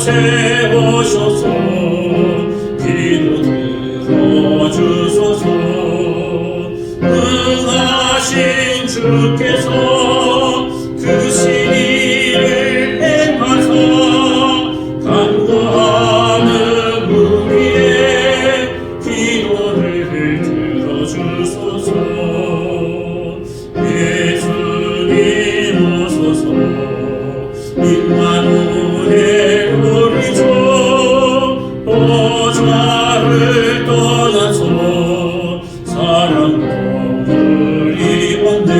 세우셔서 기도 들어주소서. 응하신 주께서 그 신의를 행하사 간구하는 우리의 기도를 들어주소서. 예수님 오소서. 임마누엘 우리 주 보좌를 떠나서 사랑을 입었네.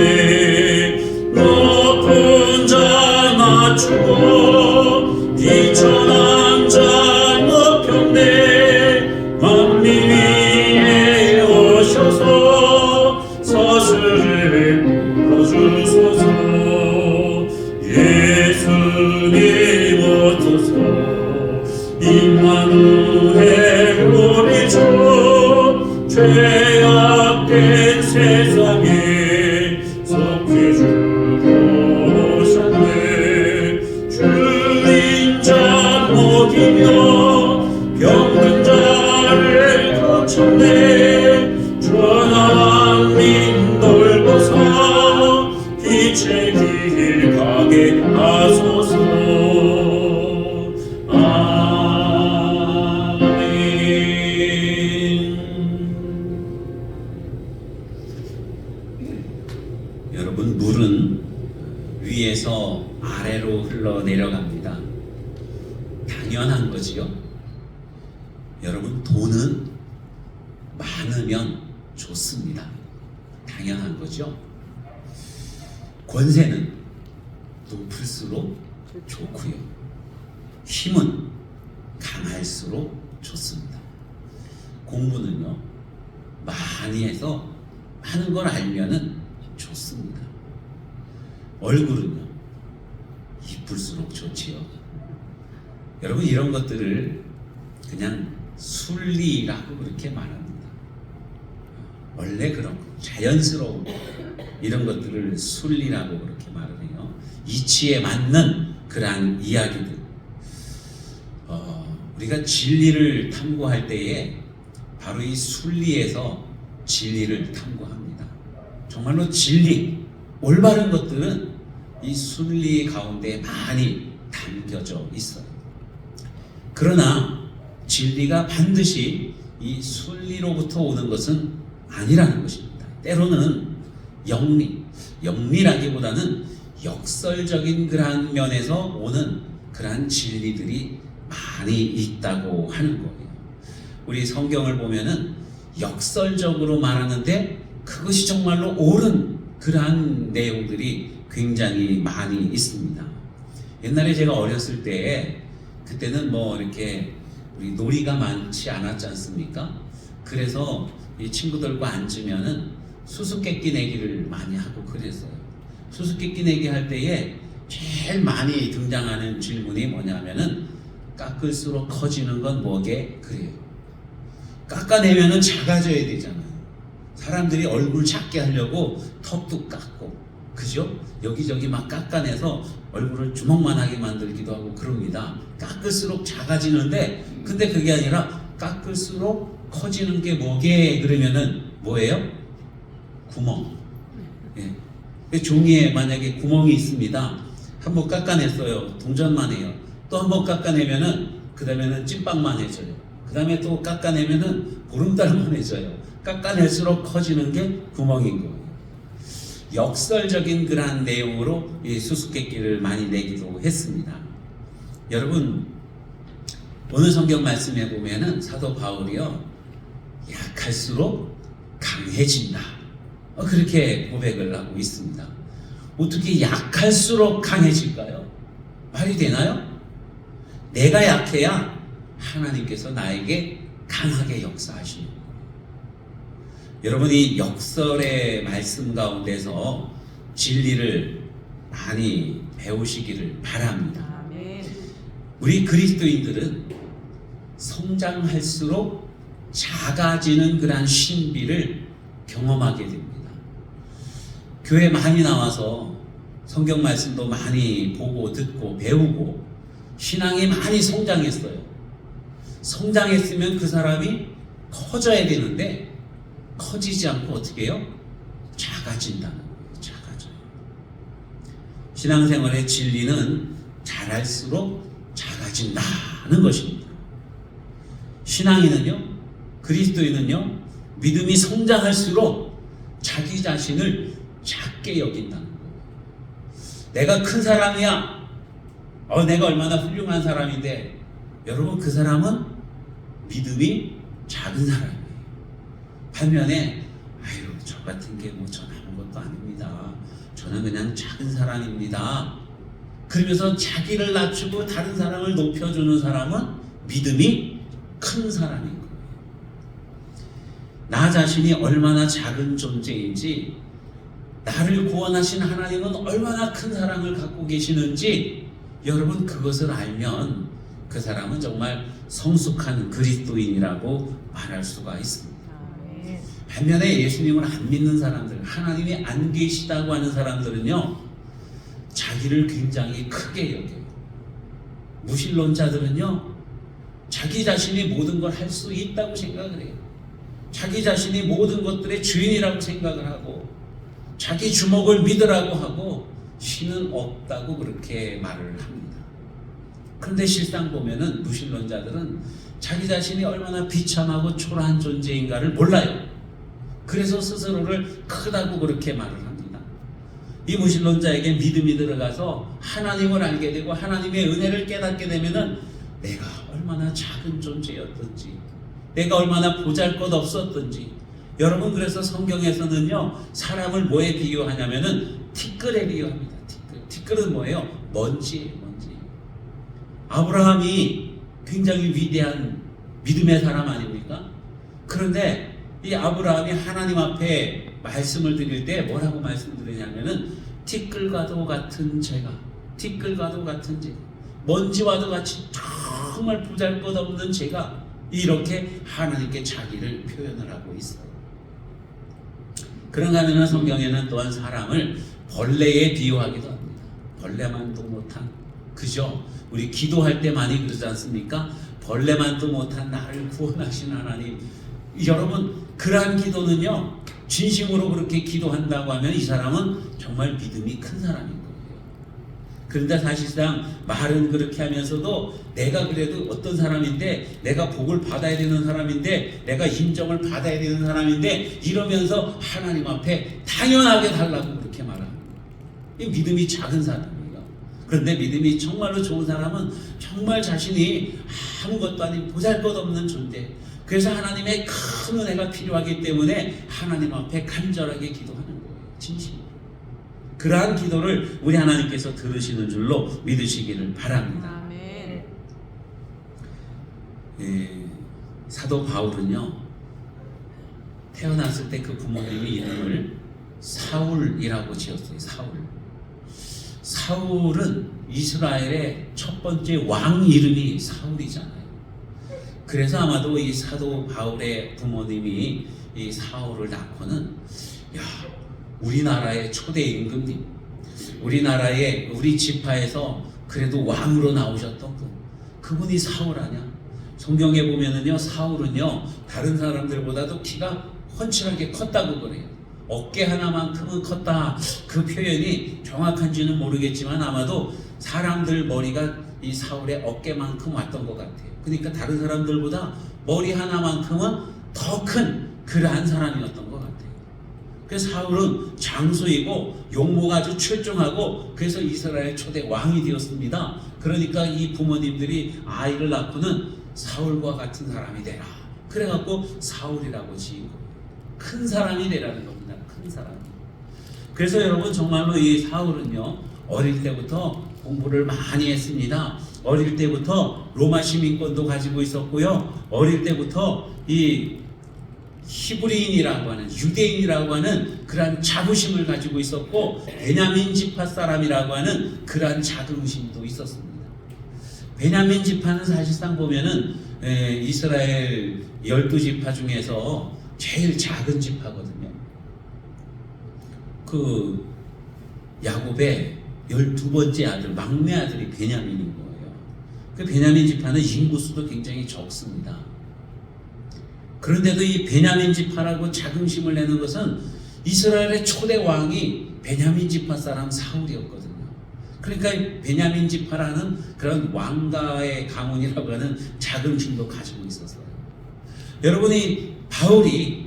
높은 자 낮추고 비천한 자 높였네. 만민 위에 오셔서 사슬을 풀어주소서. 예수님 오소서. 임마누엘 우리 주 죄악된 세상에 속죄주러 오셨네. 주인 자 먹이며 병든 자를 고쳤네. 전한 민 돌보사 빛의 길 가게 하소서. 여러분, 물은 위에서 아래로 흘러내려갑니다. 당연한 거지요. 여러분, 돈은 많으면 좋습니다. 당연한 거죠. 권세는 높을수록 좋고요. 힘은 강할수록 좋습니다. 공부는요, 많이 해서 하는 걸 알면은 좋습니다. 얼굴은요, 이쁠수록 좋지요. 여러분, 이런 것들을 그냥 순리라고 그렇게 말합니다. 원래 그런 거, 자연스러운 이런 것들을 순리라고 그렇게 말을 해요. 이치에 맞는 그러한 이야기들. 우리가 진리를 탐구할 때에 바로 이 순리에서 진리를 탐구합니다. 정말로 진리, 올바른 것들은 이 순리 가운데 많이 담겨져 있어요. 그러나 진리가 반드시 이 순리로부터 오는 것은 아니라는 것입니다. 때로는 영리라기보다는 역설적인 그러한 면에서 오는 그러한 진리들이 많이 있다고 하는 거예요. 우리 성경을 보면은 역설적으로 말하는데 그것이 정말로 옳은 그러한 내용들이 굉장히 많이 있습니다. 옛날에 제가 어렸을 때에 그때는 뭐 이렇게 우리 놀이가 많지 않았지 않습니까? 그래서 이 친구들과 앉으면은 수수께끼 내기를 많이 하고 그랬어요. 수수께끼 내기 할 때에 제일 많이 등장하는 질문이 뭐냐면은 깎을수록 커지는 건 뭐게? 그래요. 깎아내면은 작아져야 되잖아요. 사람들이 얼굴 작게 하려고 턱도 깎고, 그죠? 여기저기 막 깎아내서 얼굴을 주먹만하게 만들기도 하고 그럽니다. 깎을수록 작아지는데, 근데 그게 아니라 깎을수록 커지는 게 뭐게? 그러면은 뭐예요? 구멍. 예. 종이에 만약에 구멍이 있습니다. 한번 깎아냈어요. 동전만 해요. 또 한번 깎아내면은 그 다음에는 찐빵만 해져요. 그 다음에 또 깎아내면은 보름달만 해져요. 깎아낼수록 커지는 게 구멍인 거예요. 역설적인 그러한 내용으로 이 수수께끼를 많이 내기도 했습니다. 여러분, 오늘 성경 말씀에 보면은 사도 바울이요, 약할수록 강해진다, 그렇게 고백을 하고 있습니다. 어떻게 약할수록 강해질까요? 말이 되나요? 내가 약해야 하나님께서 나에게 강하게 역사하시는 거예요. 여러분이 역설의 말씀 가운데서 진리를 많이 배우시기를 바랍니다. 아멘. 우리 그리스도인들은 성장할수록 작아지는 그러한 신비를 경험하게 됩니다. 교회 많이 나와서 성경 말씀도 많이 보고 듣고 배우고 신앙이 많이 성장했어요. 성장했으면 그 사람이 커져야 되는데 커지지 않고 어떻게 해요? 작아진다는 거예요. 작아져요. 신앙생활의 진리는 잘할수록 작아진다는 것입니다. 신앙인은요, 그리스도인은요, 믿음이 성장할수록 자기 자신을 작게 여긴다는 거예요. 내가 큰 사람이야. 내가 얼마나 훌륭한 사람인데, 여러분, 그 사람은 믿음이 작은 사람이에요. 반면에 저 같은 게 저는 아무것도 아닙니다. 저는 그냥 작은 사람입니다. 그러면서 자기를 낮추고 다른 사람을 높여주는 사람은 믿음이 큰 사람인 거예요. 나 자신이 얼마나 작은 존재인지, 나를 구원하신 하나님은 얼마나 큰 사랑을 갖고 계시는지 여러분 그것을 알면 그 사람은 정말 성숙한 그리스도인이라고 말할 수가 있습니다. 반면에 예수님을 안 믿는 사람들, 하나님이 안 계시다고 하는 사람들은요, 자기를 굉장히 크게 여겨요. 무신론자들은요, 자기 자신이 모든 걸 할 수 있다고 생각을 해요. 자기 자신이 모든 것들의 주인이라고 생각을 하고, 자기 주먹을 믿으라고 하고, 신은 없다고 그렇게 말을 합니다. 그런데 실상 보면은 무신론자들은 자기 자신이 얼마나 비참하고 초라한 존재인가를 몰라요. 그래서 스스로를 크다고 그렇게 말을 합니다. 이 무신론자에게 믿음이 들어가서 하나님을 알게 되고 하나님의 은혜를 깨닫게 되면은 내가 얼마나 작은 존재였던지, 내가 얼마나 보잘것없었던지. 여러분, 그래서 성경에서는요, 사람을 뭐에 비교하냐면은 티끌에 비교합니다. 티끌은 뭐예요? 먼지예요, 먼지. 아브라함이 굉장히 위대한 믿음의 사람 아닙니까? 그런데 이 아브라함이 하나님 앞에 말씀을 드릴 때 뭐라고 말씀드리냐면은 티끌과도 같은 제가, 티끌과도 같은 제가, 먼지와도 같이 정말 보잘것없는 제가, 이렇게 하나님께 자기를 표현을 하고 있어요. 그런가 하면 성경에는 또한 사람을 벌레에 비유하기도 합니다. 벌레만도 못한, 그죠? 우리 기도할 때 많이 그러지 않습니까? 벌레만도 못한 나를 구원하신 하나님. 여러분, 그러한 기도는요, 진심으로 그렇게 기도한다고 하면 이 사람은 정말 믿음이 큰 사람인 거예요. 그런데 사실상 말은 그렇게 하면서도 내가 그래도 어떤 사람인데, 내가 복을 받아야 되는 사람인데, 내가 인정을 받아야 되는 사람인데, 이러면서 하나님 앞에 당연하게 달라고 그렇게 말합니다. 이 믿음이 작은 사람이에요. 그런데 믿음이 정말로 좋은 사람은 정말 자신이 아무것도 아닌 보잘것없는 존재, 그래서 하나님의 큰 은혜가 필요하기 때문에 하나님 앞에 간절하게 기도하는 거예요. 진심으로. 그러한 기도를 우리 하나님께서 들으시는 줄로 믿으시기를 바랍니다. 아멘. 사도 바울은요, 태어났을 때 그 부모님이 이름을 사울이라고 지었어요. 사울은 이스라엘의 첫 번째 왕 이름이 사울이잖아요. 그래서 아마도 이 사도 바울의 부모님이 이 사울을 낳고는, 우리나라의 초대 임금님, 우리나라의 우리 지파에서 그래도 왕으로 나오셨던 그분이 사울 아냐? 성경에 보면은요, 사울은요, 다른 사람들보다도 키가 훤칠하게 컸다고 그래요. 어깨 하나만큼은 컸다. 그 표현이 정확한지는 모르겠지만 아마도 사람들 머리가 이 사울의 어깨만큼 왔던 것 같아요. 그러니까 다른 사람들보다 머리 하나만큼은 더 큰 그러한 사람이었던 것 같아요. 그래서 사울은 장수이고 용모가 아주 출중하고, 그래서 이스라엘 초대 왕이 되었습니다. 그러니까 이 부모님들이 아이를 낳고는 사울과 같은 사람이 되라, 그래갖고 사울이라고 지은 거예요. 큰 사람이 되라는 겁니다. 큰 사람. 그래서 여러분, 정말로 이 사울은요, 어릴 때부터 공부를 많이 했습니다. 어릴 때부터 로마 시민권도 가지고 있었고요. 어릴 때부터 이 히브리인이라고 하는, 유대인이라고 하는 그러한 자부심을 가지고 있었고, 베냐민 지파 사람이라고 하는 그러한 자긍심도 있었습니다. 베냐민 지파는 사실상 보면은 이스라엘 12지파 중에서 제일 작은 지파거든요. 그 야곱의 12번째 아들, 막내 아들이 베냐민인 거예요. 그 베냐민 지파는 인구수도 굉장히 적습니다. 그런데도 이 베냐민 지파라고 자긍심을 내는 것은 이스라엘의 초대 왕이 베냐민 지파 사람 사울이었거든요. 그러니까 이 베냐민 지파라는 그런 왕가의 가문이라고 하는 자긍심도 가지고 있었어요. 여러분이 바울이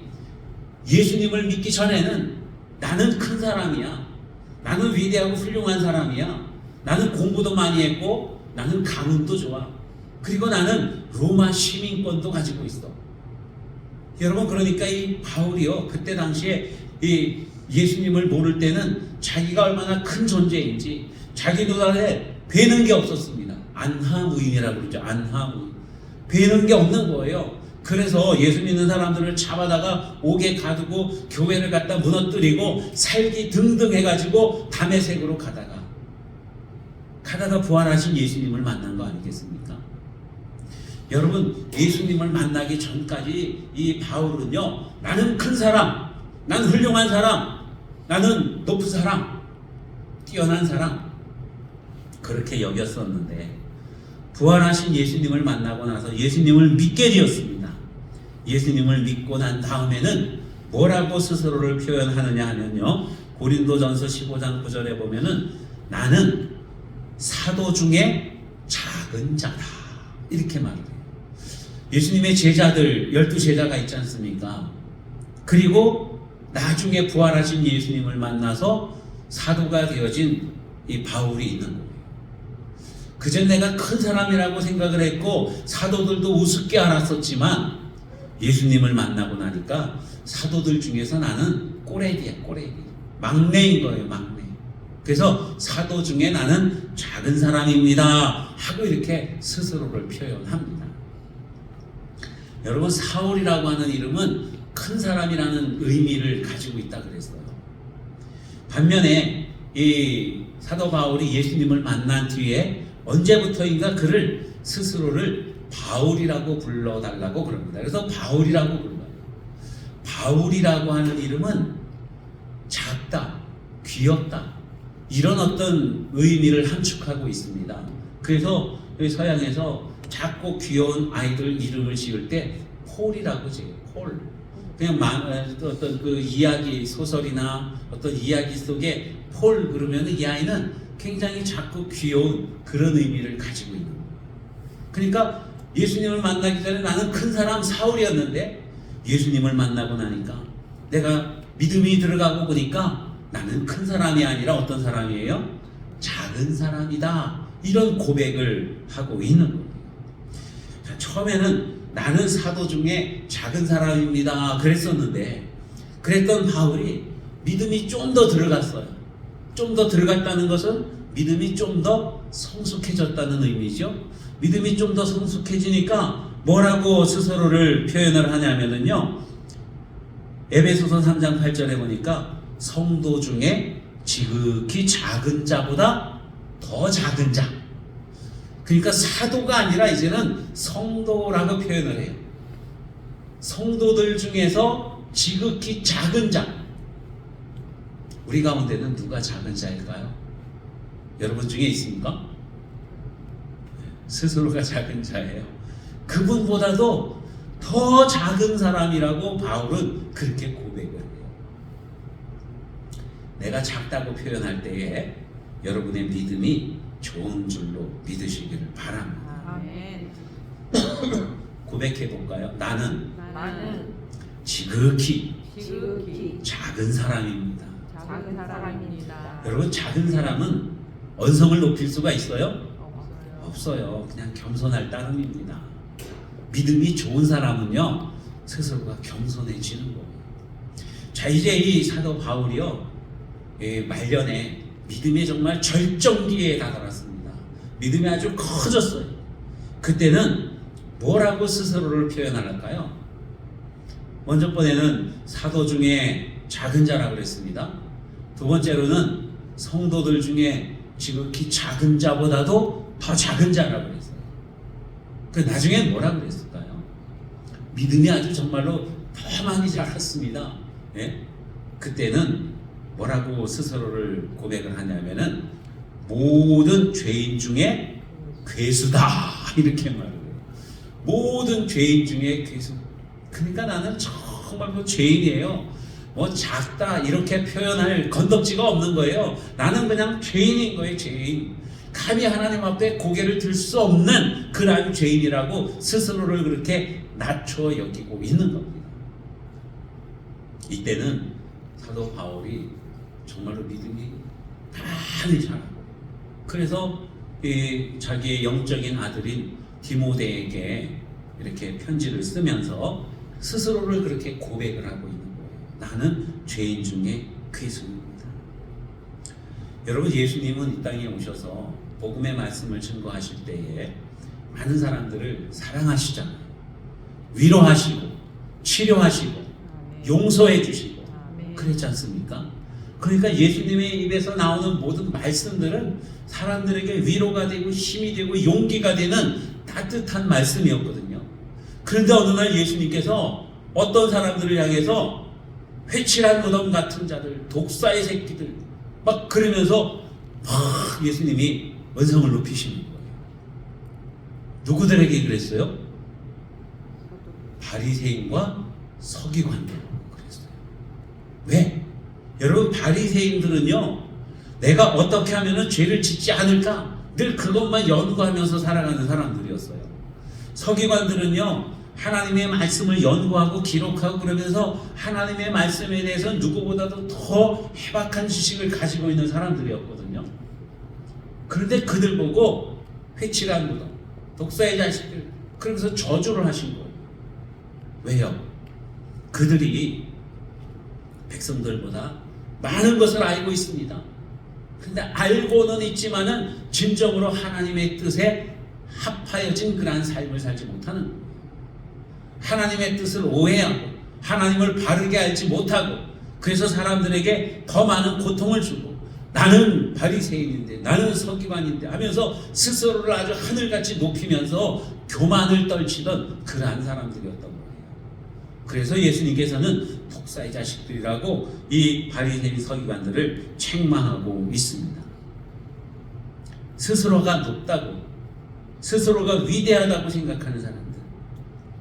예수님을 믿기 전에는 나는 큰 사람이야, 나는 위대하고 훌륭한 사람이야, 나는 공부도 많이 했고 나는 가문도 좋아, 그리고 나는 로마 시민권도 가지고 있어. 여러분, 그러니까 이 바울이요, 그때 당시에 이 예수님을 모를 때는 자기가 얼마나 큰 존재인지 자기 눈앞에 뵈는 게 없었습니다. 안하무인이라고 그러죠. 안하무인. 뵈는 게 없는 거예요. 그래서 예수 믿는 사람들을 잡아다가 옥에 가두고 교회를 갖다 무너뜨리고 살기 등등 해가지고 다메섹으로 가다가 부활하신 예수님을 만난 거 아니겠습니까? 여러분, 예수님을 만나기 전까지 이 바울은요, 나는 큰 사람, 나는 훌륭한 사람, 나는 높은 사람, 뛰어난 사람, 그렇게 여겼었는데 부활하신 예수님을 만나고 나서 예수님을 믿게 되었습니다. 예수님을 믿고 난 다음에는 뭐라고 스스로를 표현하느냐 하면요, 고린도전서 15장 9절에 보면은 나는 사도 중에 작은 자다, 이렇게 말해요. 예수님의 제자들 12제자가 있지 않습니까? 그리고 나중에 부활하신 예수님을 만나서 사도가 되어진 이 바울이 있는 거예요. 그전 내가 큰 사람이라고 생각을 했고 사도들도 우습게 알았었지만 예수님을 만나고 나니까 사도들 중에서 나는 꼬레기야, 꼬레기. 막내인 거예요, 막내. 그래서 사도 중에 나는 작은 사람입니다 하고 이렇게 스스로를 표현합니다. 여러분, 사울이라고 하는 이름은 큰 사람이라는 의미를 가지고 있다 그랬어요. 반면에 이 사도 바울이 예수님을 만난 뒤에 언제부터인가 그를 스스로를 바울이라고 불러달라고 그럽니다. 그래서 바울이라고 불러요. 바울이라고 하는 이름은 작다, 귀엽다, 이런 어떤 의미를 함축하고 있습니다. 그래서 서양에서 작고 귀여운 아이들 이름을 지을 때 폴이라고 지어요. 폴. 그냥 어떤 그 이야기 소설이나 어떤 이야기 속에 폴 그러면 이 아이는 굉장히 작고 귀여운 그런 의미를 가지고 있는 거예요. 그러니까 예수님을 만나기 전에 나는 큰 사람 사울이었는데 예수님을 만나고 나니까 내가 믿음이 들어가고 보니까 나는 큰 사람이 아니라 어떤 사람이에요? 작은 사람이다, 이런 고백을 하고 있는 거예요. 자, 처음에는 나는 사도 중에 작은 사람입니다 그랬었는데, 그랬던 바울이 믿음이 좀 더 들어갔어요. 좀 더 들어갔다는 것은 믿음이 좀 더 성숙해졌다는 의미죠. 믿음이 좀 더 성숙해지니까 뭐라고 스스로를 표현을 하냐면은요, 에베소서 3장 8절에 보니까 성도 중에 지극히 작은 자보다 더 작은 자, 그러니까 사도가 아니라 이제는 성도라고 표현을 해요. 성도들 중에서 지극히 작은 자. 우리 가운데는 누가 작은 자일까요? 여러분 중에 있습니까? 스스로가 작은 자예요. 그분보다도 더 작은 사람이라고 바울은 그렇게 고백을 해요. 내가 작다고 표현할 때에 여러분의 믿음이 좋은 줄로 믿으시기를 바랍니다. 아멘. 고백해 볼까요? 나는 나는 지극히 지극히 작은 사람입니다. 작은 사람입니다. 여러분, 작은 사람은 언성을 높일 수가 있어요? 없어요. 없어요. 그냥 겸손할 따름입니다. 믿음이 좋은 사람은요, 스스로가 겸손해지는 거예요. 자, 이제 이 사도 바울이요, 말년에 믿음의 정말 절정기에 다다랐습니다. 믿음이 아주 커졌어요. 그때는 뭐라고 스스로를 표현할까요? 먼저 번에는 사도 중에 작은 자라고 그랬습니다. 두 번째로는 성도들 중에 지극히 작은 자보다도 더 작은 자라고 그랬어요. 그 나중엔 뭐라고 그랬을까요? 믿음이 아주 정말로 더 많이 자랐습니다. 예? 그때는 뭐라고 스스로를 고백을 하냐면은 모든 죄인 중에 괴수다 이렇게 말해요. 모든 죄인 중에 괴수. 그러니까 나는 정말 뭐 죄인이에요. 뭐 작다 이렇게 표현할 건덕지가 없는 거예요. 나는 그냥 죄인인 거예요. 죄인. 감히 하나님 앞에 고개를 들 수 없는 그러한 죄인이라고 스스로를 그렇게 낮춰 여기고 있는 겁니다. 이때는 사도 바울이 정말로 믿음이 많이 자라고, 그래서 자기의 영적인 아들인 디모데에게 이렇게 편지를 쓰면서 스스로를 그렇게 고백을 하고 있는 거예요. 나는 죄인 중에 괴수입니다. 여러분, 예수님은 이 땅에 오셔서 복음의 말씀을 증거하실 때에 많은 사람들을 사랑하시잖아요. 위로하시고 치료하시고 용서해 주시고 그랬지 않습니까? 그러니까 예수님의 입에서 나오는 모든 말씀들은 사람들에게 위로가 되고 힘이 되고 용기가 되는 따뜻한 말씀이었거든요. 그런데 어느 날 예수님께서 어떤 사람들을 향해서 회칠한 무덤 같은 자들, 독사의 새끼들 막 그러면서 막 예수님이 언성을 높이시는 거예요. 누구들에게 그랬어요? 바리새인과 서기관들 그랬어요. 왜? 여러분, 바리새인들은요, 내가 어떻게 하면 죄를 짓지 않을까 늘 그것만 연구하면서 살아가는 사람들이었어요. 서기관들은요, 하나님의 말씀을 연구하고 기록하고 그러면서 하나님의 말씀에 대해서 누구보다도 더 해박한 지식을 가지고 있는 사람들이었거든요. 그런데 그들 보고 회칠한 무덤, 독사의 자식들 그러면서 저주를 하신 거예요. 왜요? 그들이 백성들보다 많은 것을 알고 있습니다. 그런데 알고는 있지만은 진정으로 하나님의 뜻에 합하여진 그러한 삶을 살지 못하는 거예요. 하나님의 뜻을 오해하고 하나님을 바르게 알지 못하고, 그래서 사람들에게 더 많은 고통을 주고, 나는 바리새인인데 나는 서기관인데 하면서 스스로를 아주 하늘같이 높이면서 교만을 떨치던 그러한 사람들이었던 거예요. 그래서 예수님께서는 독사의 자식들이라고 이 바리새인 서기관들을 책망하고 있습니다. 스스로가 높다고, 스스로가 위대하다고 생각하는 사람들,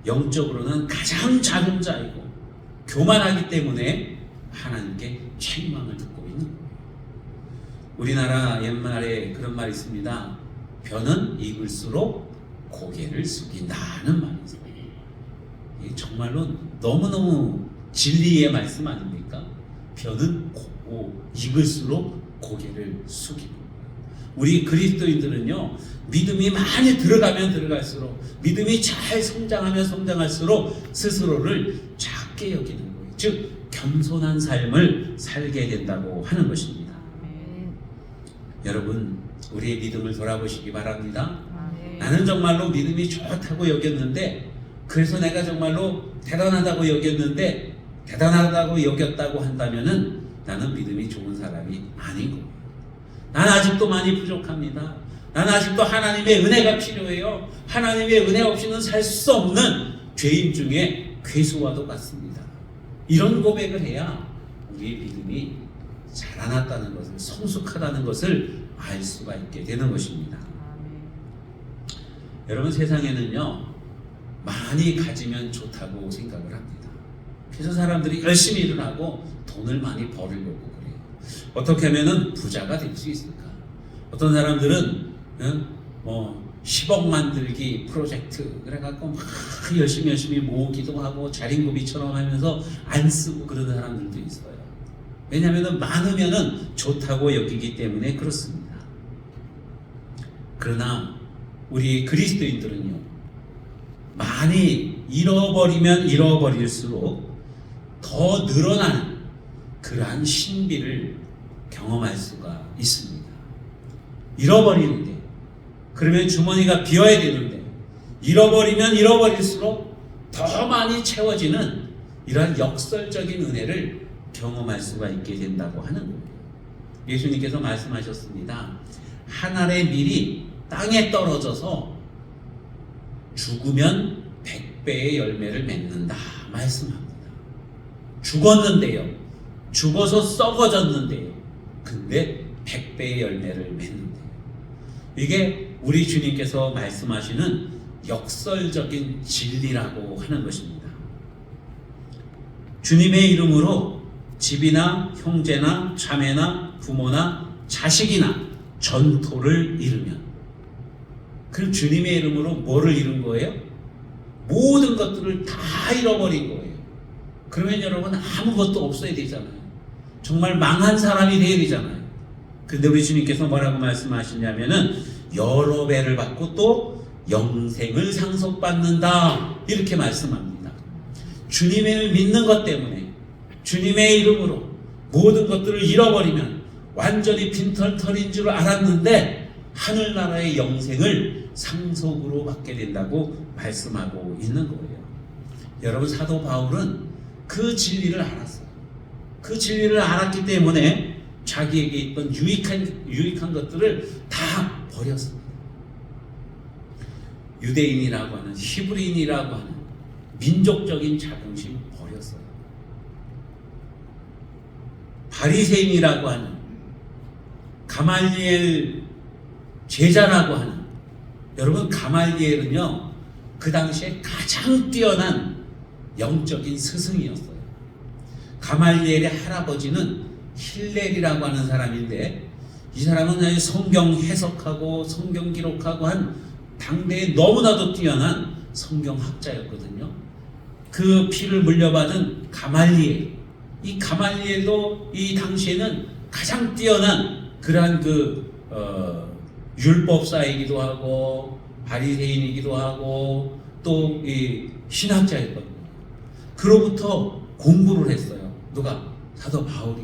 영적으로는 가장 작은 자이고 교만하기 때문에 하나님께 책망을 듣고 있는 거예요. 우리나라 옛말에 그런 말이 있습니다. 벼는 익을수록 고개를 숙인다는 말이 있어요. 이게 정말로 너무너무 진리의 말씀 아닙니까? 벼는 익을수록 고개를 숙이는 거예요. 우리 그리스도인들은요, 믿음이 많이 들어가면 들어갈수록, 믿음이 잘 성장하면 성장할수록 스스로를 작게 여기는 거예요. 즉 겸손한 삶을 살게 된다고 하는 것입니다. 여러분, 우리의 믿음을 돌아보시기 바랍니다. 나는 정말로 믿음이 좋다고 여겼는데, 그래서 내가 정말로 대단하다고 여겼는데, 대단하다고 여겼다고 한다면은 나는 믿음이 좋은 사람이 아닌 거예요. 난 아직도 많이 부족합니다. 난 아직도 하나님의 은혜가 필요해요. 하나님의 은혜 없이는 살 수 없는 죄인 중에 괴수와도 같습니다. 이런 고백을 해야 우리의 믿음이 자라났다는 것을, 성숙하다는 것을 알 수가 있게 되는 것입니다. 여러분, 세상에는요, 많이 가지면 좋다고 생각을 합니다. 그래서 사람들이 열심히 일을 하고 돈을 많이 벌으려고 그래요. 어떻게 하면 부자가 될 수 있을까? 어떤 사람들은 10억 만들기 프로젝트 그래갖고 막 열심히 모으기도 하고 자린고비처럼 하면서 안 쓰고 그러는 사람들도 있어요. 왜냐하면 많으면 좋다고 여기기 때문에 그렇습니다. 그러나 우리 그리스도인들은요, 많이 잃어버리면 잃어버릴수록 더 늘어나는 그러한 신비를 경험할 수가 있습니다. 잃어버리는데, 그러면 주머니가 비어야 되는데, 잃어버리면 잃어버릴수록 더 많이 채워지는 이러한 역설적인 은혜를 경험할 수가 있게 된다고 하는 거예요. 예수님께서 말씀하셨습니다. 한 알의 밀이 땅에 떨어져서 죽으면 100배의 열매를 맺는다 말씀합니다. 죽었는데요, 죽어서 썩어졌는데요, 근데 100배의 열매를 맺는데요. 이게 우리 주님께서 말씀하시는 역설적인 진리라고 하는 것입니다. 주님의 이름으로 집이나 형제나 자매나 부모나 자식이나 전토를 잃으면, 그럼 주님의 이름으로 뭐를 잃은 거예요? 모든 것들을 다 잃어버린 거예요. 그러면 여러분 아무것도 없어야 되잖아요. 정말 망한 사람이 되어야 되잖아요. 근데 우리 주님께서 뭐라고 말씀하시냐면은 여러 배를 받고 또 영생을 상속받는다, 이렇게 말씀합니다. 주님을 믿는 것 때문에 주님의 이름으로 모든 것들을 잃어버리면 완전히 빈털터리인 줄 알았는데 하늘나라의 영생을 상속으로 받게 된다고 말씀하고 있는 거예요. 여러분, 사도 바울은 그 진리를 알았어요. 그 진리를 알았기 때문에 자기에게 있던 유익한 것들을 다 버렸습니다. 유대인이라고 하는, 히브리인이라고 하는 민족적인 자긍심 버렸어요. 바리새인이라고 하는, 가말리엘 제자라고 하는, 여러분 가말리엘은요 그 당시에 가장 뛰어난 영적인 스승이었어요. 가말리엘의 할아버지는 힐렐이라고 하는 사람인데, 이 사람은 성경 해석하고 성경 기록하고 한 당대에 너무나도 뛰어난 성경학자였거든요. 그 피를 물려받은 가말리엘, 이 가말리엘도 이 당시에는 가장 뛰어난 그러한 율법사이기도 하고 바리새인이기도 하고 또 이 신학자였거든요. 그로부터 공부를 했어요. 누가? 사도 바울이.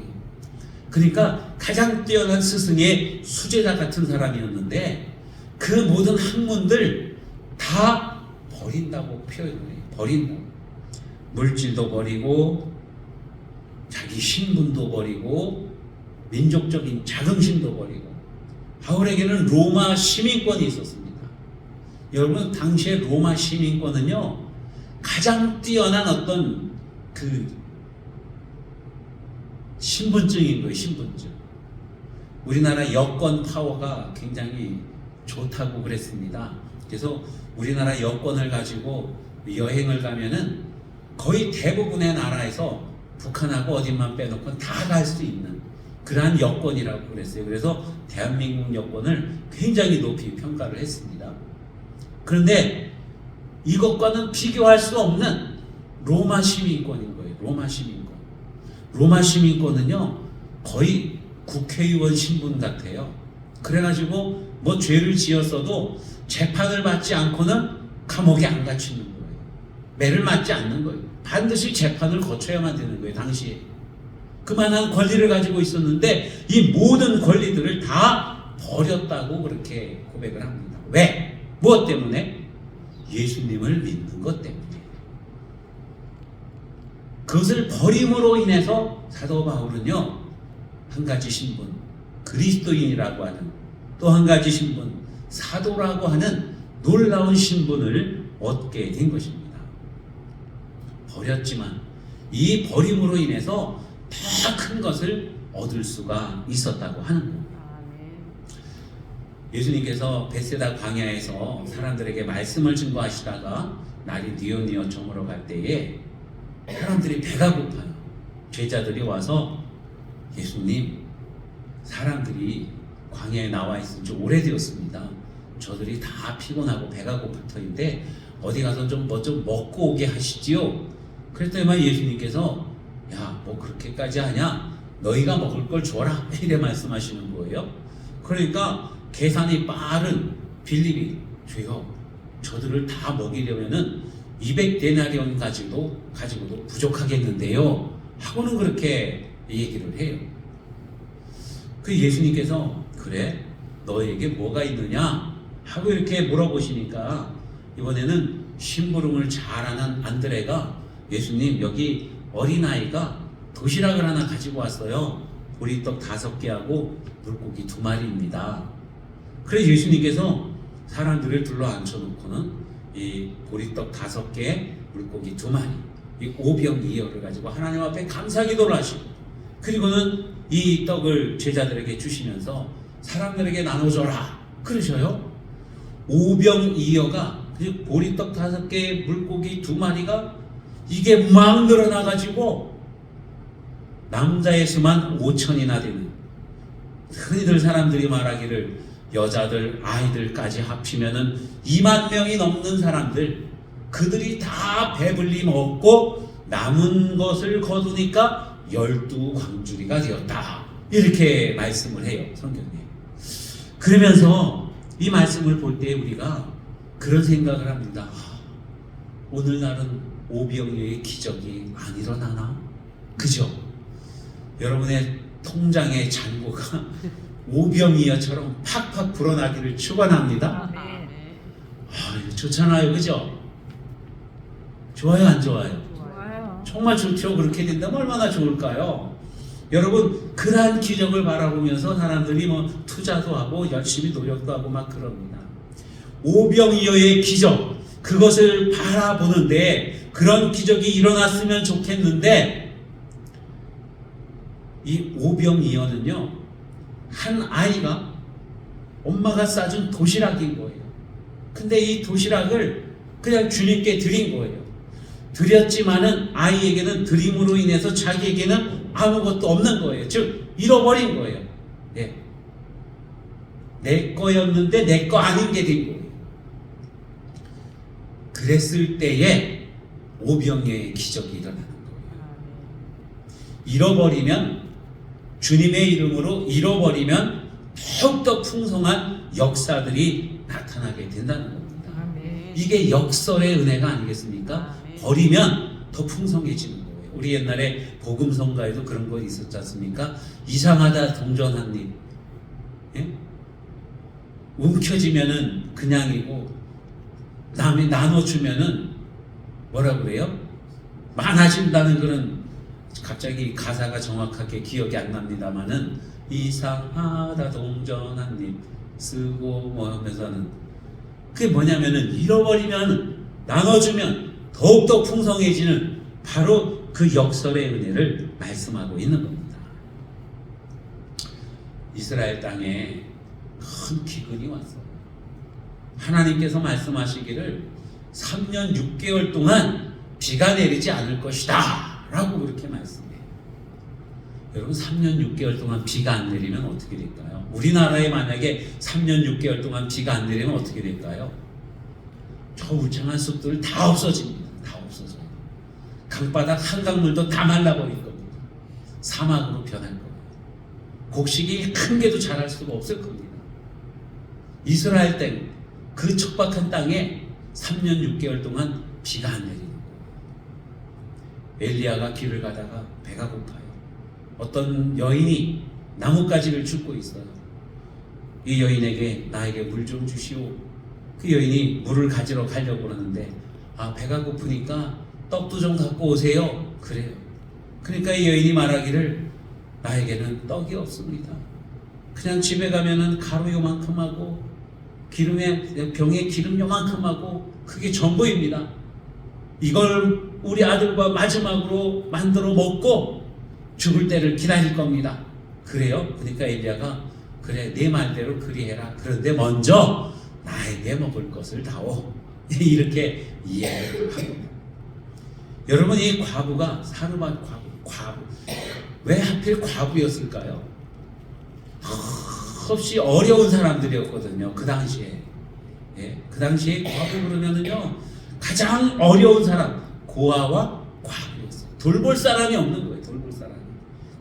그러니까 가장 뛰어난 스승의 수제자 같은 사람이었는데 그 모든 학문들 다 버린다고 표현을 해요. 버린다고. 물질도 버리고 자기 신분도 버리고 민족적인 자긍심도 버리고. 바울에게는 로마 시민권이 있었습니다. 여러분, 당시에 로마 시민권은요 가장 뛰어난 어떤 그 신분증인 거예요. 신분증. 우리나라 여권 파워가 굉장히 좋다고 그랬습니다. 그래서 우리나라 여권을 가지고 여행을 가면은 거의 대부분의 나라에서 북한하고 어딘만 빼놓고 다 갈 수 있는 그러한 여권이라고 그랬어요. 그래서 대한민국 여권을 굉장히 높이 평가를 했습니다. 그런데 이것과는 비교할 수 없는 로마 시민권인 거예요. 로마 시민권. 로마 시민권은요 거의 국회의원 신분 같아요. 그래가지고 뭐 죄를 지었어도 재판을 받지 않고는 감옥에 안 갇히는 거예요. 매를 맞지 않는 거예요. 반드시 재판을 거쳐야만 되는 거예요. 당시에 그만한 권리를 가지고 있었는데 이 모든 권리들을 다 버렸다고 그렇게 고백을 합니다. 왜? 무엇 때문에? 예수님을 믿는 것 때문에. 그것을 버림으로 인해서 사도 바울은요 한 가지 신분, 그리스도인이라고 하는, 또 한 가지 신분, 사도라고 하는 놀라운 신분을 얻게 된 것입니다. 버렸지만 이 버림으로 인해서 더 큰 것을 얻을 수가 있었다고 하는 겁니다. 예수님께서 베세다 광야에서 사람들에게 말씀을 증거하시다가 날이 뉘어뉘어 저물어 갈 때에 사람들이 배가 고파요. 제자들이 와서 예수님, 사람들이 광야에 나와 있은 지 오래되었습니다. 저들이 다 피곤하고 배가 고플 터인데 어디 가서 좀 먹고 오게 하시지요. 그랬더니만 예수님께서 야, 뭐 그렇게까지 하냐? 너희가 먹을 걸 줘라. 이래 말씀하시는 거예요. 그러니까 계산이 빠른 빌립이 주여, 저들을 다 먹이려면은 200데나리온 가지고도 부족하겠는데요. 하고는 그렇게 얘기를 해요. 그 예수님께서 그래? 너에게 뭐가 있느냐? 하고 이렇게 물어보시니까 이번에는 심부름을 잘하는 안드레가 예수님, 여기 어린아이가 도시락을 하나 가지고 왔어요. 보리떡 5개하고 물고기 2마리입니다. 그래서 예수님께서 사람들을 둘러 앉혀놓고는 이 보리떡 5개, 물고기 2마리, 이 오병이어를 가지고 하나님 앞에 감사기도를 하시고, 그리고는 이 떡을 제자들에게 주시면서 사람들에게 나눠줘라 그러셔요. 오병이어가 그리고 보리떡 5개, 물고기 2마리가 이게 막 늘어나가지고 남자의 수만 5천이나 되는, 흔히들 사람들이 말하기를 여자들 아이들까지 합치면은 2만 명이 넘는 사람들, 그들이 다 배불리 먹고 남은 것을 거두니까 12광주리가 되었다, 이렇게 말씀을 해요, 성경에. 그러면서 이 말씀을 볼 때 우리가 그런 생각을 합니다. 오늘날은 오병이어의 기적이 안 일어나나? 그죠? 여러분의 통장의 잔고가 오병이어처럼 팍팍 불어나기를 축원합니다. 이거 좋잖아요, 그죠? 좋아요, 안 좋아요? 좋아요. 정말 좋죠. 그렇게 된다면 얼마나 좋을까요? 여러분, 그러한 기적을 바라보면서 사람들이 뭐 투자도 하고 열심히 노력도 하고 막 그럽니다. 오병이어의 기적, 그것을 바라보는데 그런 기적이 일어났으면 좋겠는데, 이 오병이어는요, 한 아이가 엄마가 싸준 도시락인 거예요. 근데 이 도시락을 그냥 주님께 드린 거예요. 드렸지만은 아이에게는 드림으로 인해서 자기에게는 아무것도 없는 거예요. 즉 잃어버린 거예요. 네. 내 거였는데 내 거 아닌 게 된 거예요. 그랬을 때에 오병이어의 기적이 일어나는 거예요. 잃어버리면, 주님의 이름으로 잃어버리면 더욱더 풍성한 역사들이 나타나게 된다는 겁니다. 이게 역설의 은혜가 아니겠습니까? 버리면 더 풍성해지는 거예요. 우리 옛날에 복음성가에도 그런 거 있었지 않습니까? 이상하다 동전 한 입, 예? 움켜쥐면은 그냥이고 남이 나눠주면은 뭐라 그래요? 많아진다는 그런, 갑자기 가사가 정확하게 기억이 안 납니다만은, 이상하다 동전 한 입 쓰고 뭐 하면서는, 그게 뭐냐면은 잃어버리면 나눠주면 더욱더 풍성해지는 바로 그 역설의 은혜를 말씀하고 있는 겁니다. 이스라엘 땅에 큰 기근이 왔어요. 하나님께서 말씀하시기를 3년 6개월 동안 비가 내리지 않을 것이다 라고 그렇게 말씀해요. 여러분, 3년 6개월 동안 비가 안 내리면 어떻게 될까요? 우리나라에 만약에 3년 6개월 동안 비가 안 내리면 어떻게 될까요? 저 울창한 숲들 다 없어집니다. 다 없어져요. 강바닥 한강물도 다 말라버릴 겁니다. 사막으로 변할 겁니다. 곡식이 큰 게도 자랄 수가 없을 겁니다. 이스라엘 땅, 그 척박한 땅에 3년 6개월 동안 비가 안 내리는 거예요. 엘리야가 길을 가다가 배가 고파요. 어떤 여인이 나뭇가지를 줍고 있어요. 이 여인에게 나에게 물 좀 주시오. 그 여인이 물을 가지러 가려고 그러는데, 배가 고프니까 떡도 좀 갖고 오세요. 그래요. 그러니까 이 여인이 말하기를, 나에게는 떡이 없습니다. 그냥 집에 가면은 가루 요만큼 하고 기름에, 병에 기름 요만큼 하고 그게 전부입니다. 이걸 우리 아들과 마지막으로 만들어 먹고 죽을 때를 기다릴 겁니다. 그래요? 그러니까 엘리야가, 그래, 네 말대로 그리해라. 그런데 먼저 나에게 먹을 것을 다오. 이렇게 이해를 합니다. 여러분, 이 과부가, 사르밧 과부, 왜 하필 과부였을까요? 없이 어려운 사람들이었거든요. 그 당시에. 예, 그 당시에 과부 그러면은요, 가장 어려운 사람, 고아와 과부였어요. 돌볼 사람이 없는 거예요. 돌볼 사람이.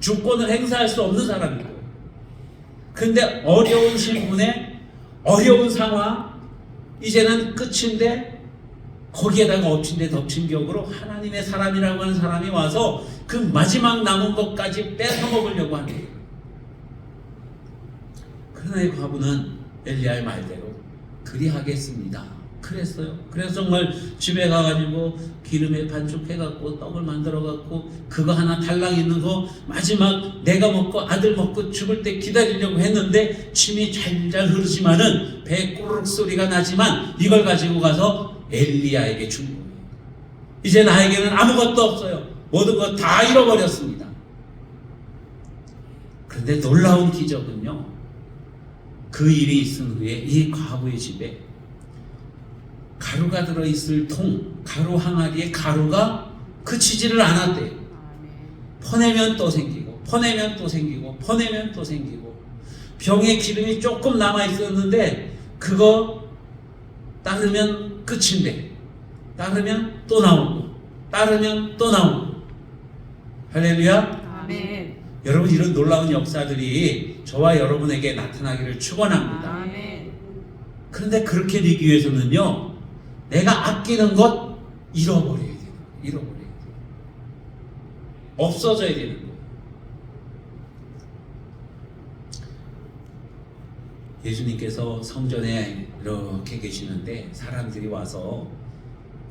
주권을 행사할 수 없는 사람인 거예요. 그런데 어려운 신분에 어려운 상황, 이제는 끝인데 거기에다가 엎친 데 덮친 격으로 하나님의 사람이라고 하는 사람이 와서 그 마지막 남은 것까지 뺏어 먹으려고 하는 거예요. 그러나 이 과부는 엘리야의 말대로 그리하겠습니다. 그랬어요. 그래서 정말 집에 가가지고 기름에 반죽해갖고 떡을 만들어갖고 그거 하나 달랑 있는 거 마지막 내가 먹고 아들 먹고 죽을 때 기다리려고 했는데 침이 잘잘 흐르지만은 배 꼬르륵 소리가 나지만 이걸 가지고 가서 엘리야에게 준 거예요. 이제 나에게는 아무것도 없어요. 모든 것 다 잃어버렸습니다. 그런데 놀라운 기적은요, 그 일이 있은 후에 이 과부의 집에 가루가 들어있을 통, 가루 항아리에 가루가 그치지를 않았대요. 아멘. 퍼내면 또 생기고, 퍼내면 또 생기고, 퍼내면 또 생기고, 병에 기름이 조금 남아있었는데 그거 따르면 끝인데, 따르면 또 나오고, 따르면 또 나오고. 할렐루야. 아멘. 여러분, 이런 놀라운 역사들이 저와 여러분에게 나타나기를 축원합니다. 아멘. 그런데 그렇게 되기 위해서는요, 내가 아끼는 것 잃어버려야 돼요. 잃어버려야 돼요. 없어져야 되는 거예요. 예수님께서 성전에 이렇게 계시는데 사람들이 와서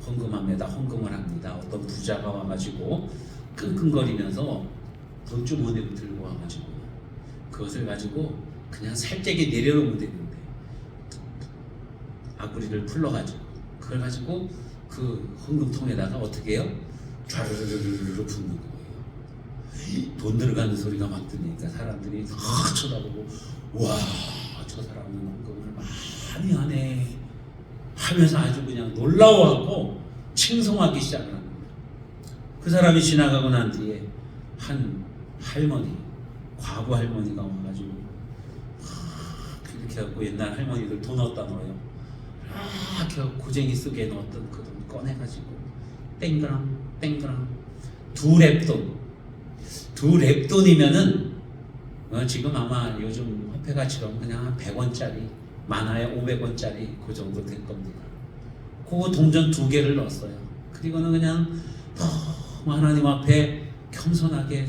헌금합니다. 헌금을 합니다. 어떤 부자가 와가지고 끙끙거리면서 돈주머니를 들고 와가지고 그것을 가지고 그냥 살짝이 내려놓으면 되는데 아구리를 풀러가지고 그걸 가지고 그 헌금통에다가 어떻게 해요? 좌르르르르 붓는 거예요. 돈 들어가는 소리가 막 들리니까 사람들이 다 쳐다보고 와, 저 사람은 헌금을 많이 하네 하면서 아주 그냥 놀라워하고 칭송하기 시작을 합니다. 그 사람이 지나가고 난 뒤에 한 할머니, 과부 할머니가 와가지고 이렇게 하고 옛날 할머니들 돈 어디다 넣어요? 이렇게 하고 고쟁이 속에 넣었던 그 돈 꺼내가지고 땡그랑 땡그랑 두 랩돈이면은 지금 아마 요즘 화폐 가치로 그냥 한 100원짜리 많아야 500원짜리 그 정도 될 겁니다. 그거 동전 2개를 넣었어요. 그리고는 그냥 하나님 앞에 겸손하게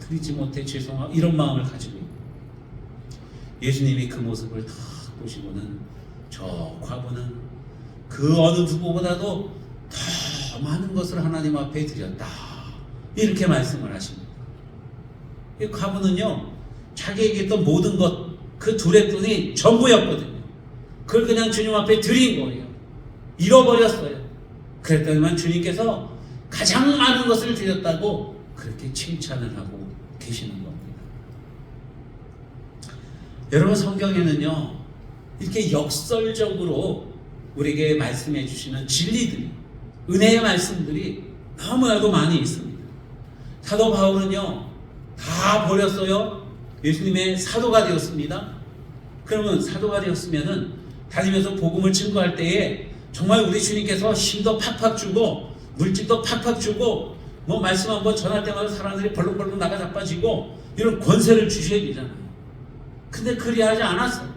드리지 못해 죄송하고 이런 마음을 가지고 예수님이 그 모습을 다 보시고는 저 과부는 그 어느 누구보다도 더 많은 것을 하나님 앞에 드렸다 이렇게 말씀을 하십니다. 이 과부는요 자기에게 있던 모든 것 그 두 랩돈이 전부였거든요. 그걸 그냥 주님 앞에 드린 거예요. 잃어버렸어요. 그랬더니만 주님께서 가장 많은 것을 드렸다고 그렇게 칭찬을 하고 계시는 겁니다. 여러분, 성경에는요 이렇게 역설적으로 우리에게 말씀해 주시는 진리들이, 은혜의 말씀들이 너무나도 많이 있습니다. 사도 바울은요 다 버렸어요. 예수님의 사도가 되었습니다. 그러면 사도가 되었으면은 다니면서 복음을 증거할 때에 정말 우리 주님께서 힘도 팍팍 주고 물질도 팍팍 주고 뭐 말씀 한번 전할 때마다 사람들이 벌렁벌렁 나가 자빠지고 이런 권세를 주셔야 되잖아요. 근데 그리하지 않았어요.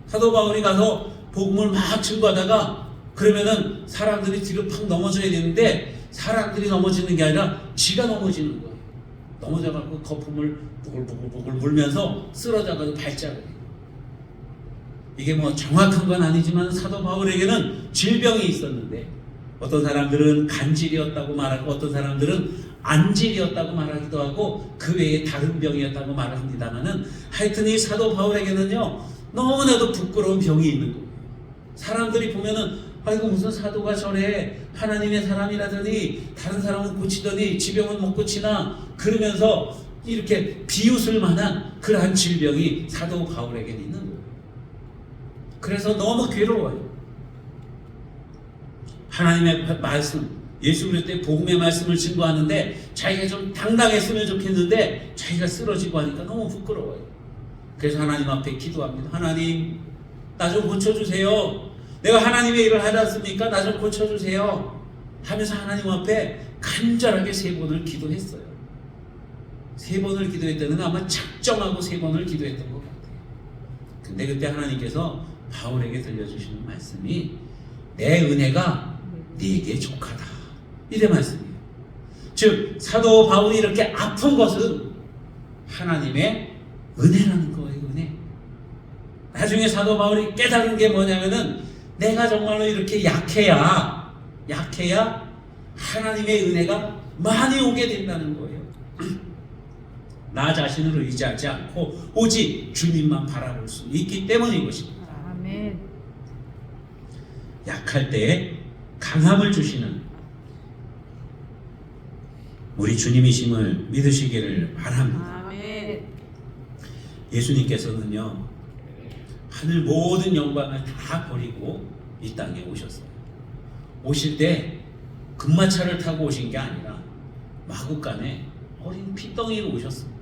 사도 바울이 가서 복음을 막 증거하다가 그러면은 사람들이 뒤로 팍 넘어져야 되는데 사람들이 넘어지는 게 아니라 지가 넘어지는 거예요. 넘어져갖고 거품을 보글보글 물면서 쓰러져가지고 발작을 해요. 이게 뭐 정확한 건 아니지만 사도 바울에게는 질병이 있었는데 어떤 사람들은 간질이었다고 말하고 어떤 사람들은 안질이었다고 말하기도 하고 그 외에 다른 병이었다고 말을 합니다만은 하여튼 이 사도 바울에게는요 너무나도 부끄러운 병이 있는 거예요. 사람들이 보면은 아이고 무슨 사도가 저래 하나님의 사람이라더니 다른 사람은 고치더니 지병은 못 고치나 그러면서 이렇게 비웃을 만한 그러한 질병이 사도 바울에게는 있는 거예요. 그래서 너무 괴로워요. 하나님의 말씀, 예수 그리스도의 복음의 말씀을 증거하는데 자기가 좀 당당했으면 좋겠는데 자기가 쓰러지고 하니까 너무 부끄러워요. 그래서 하나님 앞에 기도합니다. 하나님, 나 좀 고쳐주세요. 내가 하나님의 일을 하지 않습니까? 나 좀 고쳐주세요. 하면서 하나님 앞에 간절하게 3번을 기도했어요. 3번을 기도했다는 건 아마 작정하고 3번을 기도했던 것 같아요. 근데 그때 하나님께서 바울에게 들려주시는 말씀이 내 은혜가 네게 족하다 이래 말씀이에요. 즉 사도 바울이 이렇게 아픈 것은 하나님의 은혜라는 거예요. 은혜. 나중에 사도 바울이 깨달은 게 뭐냐면은 내가 정말로 이렇게 약해야 하나님의 은혜가 많이 오게 된다는 거예요. 나 자신을 의지하지 않고 오직 주님만 바라볼 수 있기 때문인 것입니다. 아멘. 약할 때 강함을 주시는 우리 주님이심을 믿으시기를 바랍니다. 아멘. 예수님께서는요 하늘 모든 영광을 다 버리고 이 땅에 오셨어요. 오실 때 금마차를 타고 오신 게 아니라 마구간에 어린 피덩이로 오셨습니다.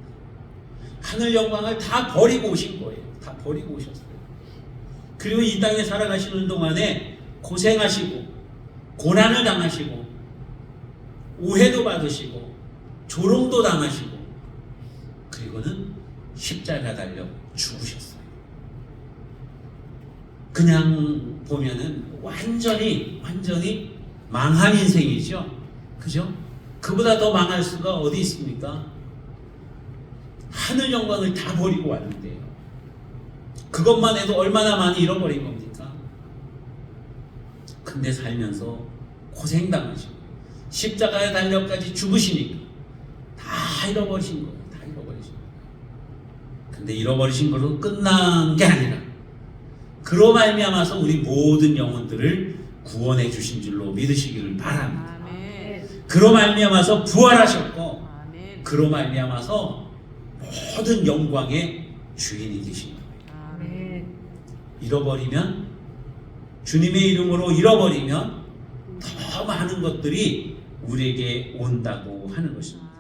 하늘 영광을 다 버리고 오신 거예요. 다 버리고 오셨어요. 그리고 이 땅에 살아가시는 동안에 고생하시고 고난을 당하시고 오해도 받으시고 조롱도 당하시고 그리고는 십자가 달려 죽으셨어요. 그냥 보면은 완전히 망한 인생이죠. 그죠? 그보다 더 망할 수가 어디 있습니까? 하늘 영광을 다 버리고 왔는데요. 그것만 해도 얼마나 많이 잃어버린 겁니까? 근데 살면서 고생당하시고 십자가에 달려까지 죽으시니까 다 잃어버리신 거예요. 다 잃어버리신 거예요. 근데 잃어버리신 걸로 끝난 게 아니라 그로 말미암아서 우리 모든 영혼들을 구원해 주신 줄로 믿으시기를 바랍니다. 아멘. 그로 말미암아서 부활하셨고 아멘. 그로 말미암아서 모든 영광의 주인이 되신 거예요. 아멘. 잃어버리면 주님의 이름으로 잃어버리면 더 많은 것들이 우리에게 온다고 하는 것입니다.